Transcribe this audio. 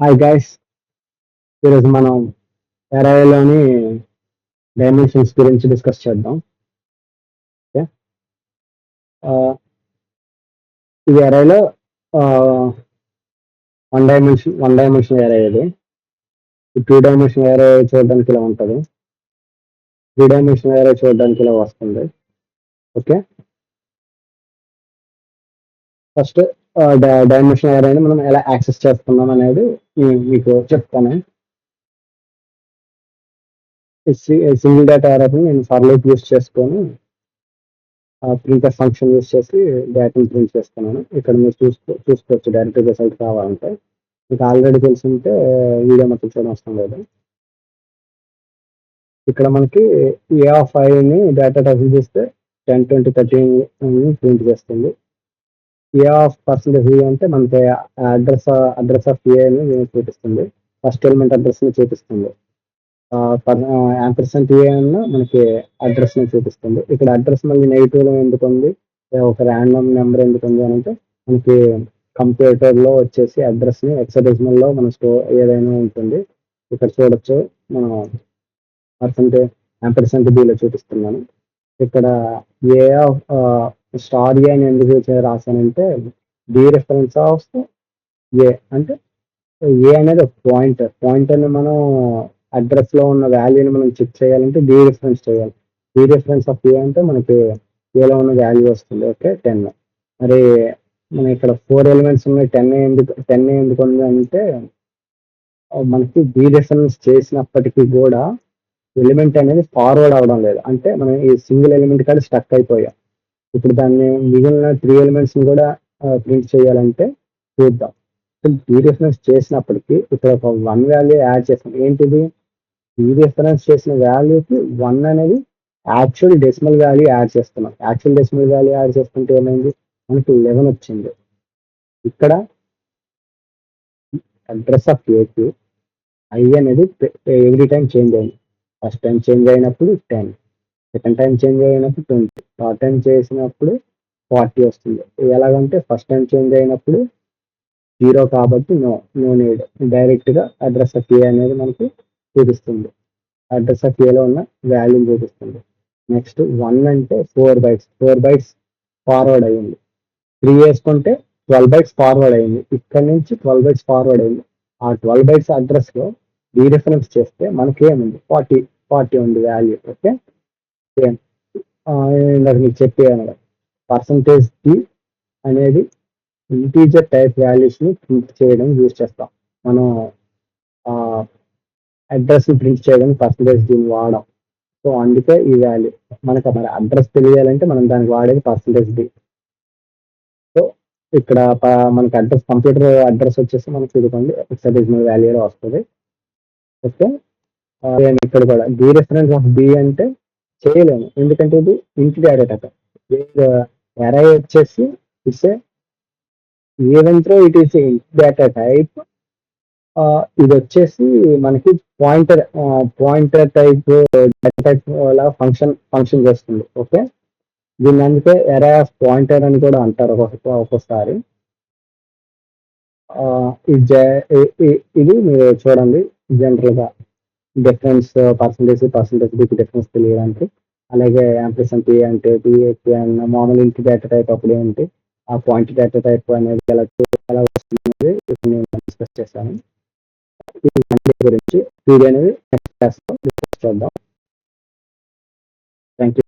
Hi guys, ఈరోజు మనం ఎరైలోని dimensions గురించి డిస్కస్ చేద్దాం. ఓకే, ఇది ఎరైలో వన్ డైమెన్షన్ ఎరై. ఇది టూ డైమెన్షన్ ఎరై చూడడానికి ఇలా ఉంటుంది. త్రీ డైమెన్షన్ ఎరై చూడడానికి ఇలా వస్తుంది. ఓకే, ఫస్ట్ డైమెన్షన్ ఎరైని మనం ఎలా యాక్సెస్ చేస్తున్నాం అనేది మీకు చెప్తాను. సింగిల్ డేటా ఎరైని నేను ఫర్ లూప్ యూస్ చేసుకొని ప్రింటర్ ఫంక్షన్ యూస్ చేసి డేటాను ప్రింట్ చేస్తున్నాను. ఇక్కడ మీరు చూసుకోవచ్చు డైరెక్ట్ రిజల్ట్ కావాలంటే. మీకు ఆల్రెడీ తెలిసింటే వీడియో మొత్తం చూడడం అవసరం లేదు. ఇక్కడ మనకి ఏ ఆఫ్ ఐని డేటా టైప్ చేస్తే 10, 20, 30 ప్రింట్ చేస్తుంది. ఏ ఆఫ్ పర్సెంటేజ్ అంటే మనకి అడ్రస్ ఆఫ్ ఏని చూపిస్తుంది. ఫస్ట్ ఎలిమెంట్ అడ్రస్ ని చూపిస్తుంది. యాంపర్సెంట్ ఏ అన్న మనకి అడ్రస్ ని చూపిస్తుంది. ఇక్కడ అడ్రస్ మళ్ళీ నెగిటివ్ లో ఎందుకు ఉంది, ఒక ర్యాండమ్ నెంబర్ ఎందుకు ఉంది అని అంటే మనకి కంప్యూటర్ లో వచ్చేసి అడ్రస్ ని హెక్సాడెసిమల్ లో మన ఏదైనా ఉంటుంది. ఇక్కడ చూడొచ్చు, మనం యాంపర్సెంట్ బి లో చూపిస్తున్నాను. ఇక్కడ ఏ ఆఫ్ స్టార్ ఏ అని ఎందుకు రాశానంటే డి రిఫరెన్స్ ఆఫ్ ఏ అంటే ఏ అనేది ఒక పాయింటర్ ని మనం అడ్రస్ లో ఉన్న వాల్యూని మనం చెక్ చేయాలంటే డి రిఫరెన్స్ చేయాలి. డి రిఫరెన్స్ ఆఫ్ ఏ అంటే మనకి ఏలో ఉన్న వాల్యూ వస్తుంది. ఓకే, 10. మరి మన ఇక్కడ 4 ఎలిమెంట్స్ ఉన్నాయి. 10 ఎందుకు ఉంది అంటే మనకి డి రిఫరెన్స్ చేసినప్పటికీ కూడా ఎలిమెంట్ అనేది ఫార్వర్డ్ అవడం లేదు. అంటే మనం ఈ సింగిల్ ఎలిమెంట్ కాడ స్టక్ అయిపోయాం. ఇప్పుడు దాన్ని మిగిలిన 3 ఎలిమెంట్స్ ని కూడా ప్రింట్ చేయాలంటే చూద్దాం. డి రిఫరెన్స్ చేసినప్పటికీ ఇక్కడ ఒక 1 వాల్యూ యాడ్ చేస్తాం. ఏంటిది, డి రిఫరెన్స్ చేసిన వాల్యూకి 1 అనేది యాక్చువల్ డెసిమల్ వాల్యూ యాడ్ చేస్తున్నాం. యాక్చువల్ డెసిమల్ వాల్యూ యాడ్ చేస్తుంటే ఏమైంది, మనకి 11 వచ్చింది. ఇక్కడ అడ్రస్ ఆఫ్ ఏకి ఐ అనేది ఎవ్రీ టైం చేంజ్ అయింది. ఫస్ట్ టైం చేంజ్ అయినప్పుడు 10, సెకండ్ టైం చేంజ్ అయినప్పుడు 20, థర్డ్ టైం చేసినప్పుడు 40 వస్తుంది. ఎలాగంటే ఫస్ట్ టైం చేంజ్ అయినప్పుడు 0 కాబట్టి నో నీడ్, డైరెక్ట్ గా అడ్రస్ ఆఫ్ ఏ అనేది మనకి చూపిస్తుంది. అడ్రస్ ఆఫ్ ఏలో ఉన్న వాల్యూ చూపిస్తుంది. నెక్స్ట్ 1 అంటే 4 బైట్స్ ఫార్వర్డ్ అయ్యింది. 3 వేసుకుంటే 12 బైట్స్ ఫార్వర్డ్ అయింది. ఇక్కడ నుంచి 12 బైట్స్ ఫార్వర్డ్ అయింది. ఆ 12 బైట్స్ అడ్రస్ లో డి రిఫరెన్స్ చేస్తే మనకి ఏముంది, 40 ఉంది వాల్యూ. ఓకే, సేమ్ ఇందాక మీకు చెప్పాను, పర్సంటేజ్ డి అనేది ఇంటీజర్ టైప్ వాల్యూస్ ని ప్రింట్ చేయడం యూజ్ చేస్తాం. మనం అడ్రస్ ని ప్రింట్ చేయడానికి పర్సంటేజ్ డి వాడాం. సో అందుకే ఈ వాల్యూ మనకు మరి అడ్రస్ తెలియాలంటే మనం దానికి వాడేది పర్సంటేజ్ డి. సో ఇక్కడ మనకి అడ్రస్, కంప్యూటర్ అడ్రస్ వచ్చేసి మనకి ఇదిగోండి హెక్సాడెసిమల్ వాల్యూలో వస్తుంది. ఓకే, ఇక్కడ కూడా డి రిఫరెన్స్ ఆఫ్ బి అంటే చేయలేము, ఎందుకంటే ఇది ఇంటి డేటా టైప్. ఎరై వచ్చేసి it's even though it is data type, ఇది వచ్చేసి మనకి పాయింటర్ టైప్ డేటా టైప్ లా ఫంక్షన్ చేస్తుంది. ఓకే, దీన్ని అందుకే ఎరే ఆఫ్ పాయింటర్ అని కూడా అంటారు ఒక్కొక్కసారి. ఇది మీరు చూడండి, జనరల్ గా డిఫరెన్స్ పర్సంటేజ్ బికి డిఫరెన్స్ తెలియడానికి. అలాగే యాంప్లిసెంట్ అంటే మామూలు ఇంటి డేటా టైప్ అప్పుడు ఏంటి, ఆ పాయింట్ డేటా టైప్ అనేది ఎలా వస్తుంది నేను డిస్కస్ చేశాను. గురించి వీడియో అనేది నెక్స్ట్ క్లాస్ లో డిస్కస్ చేద్దాం. Thank you.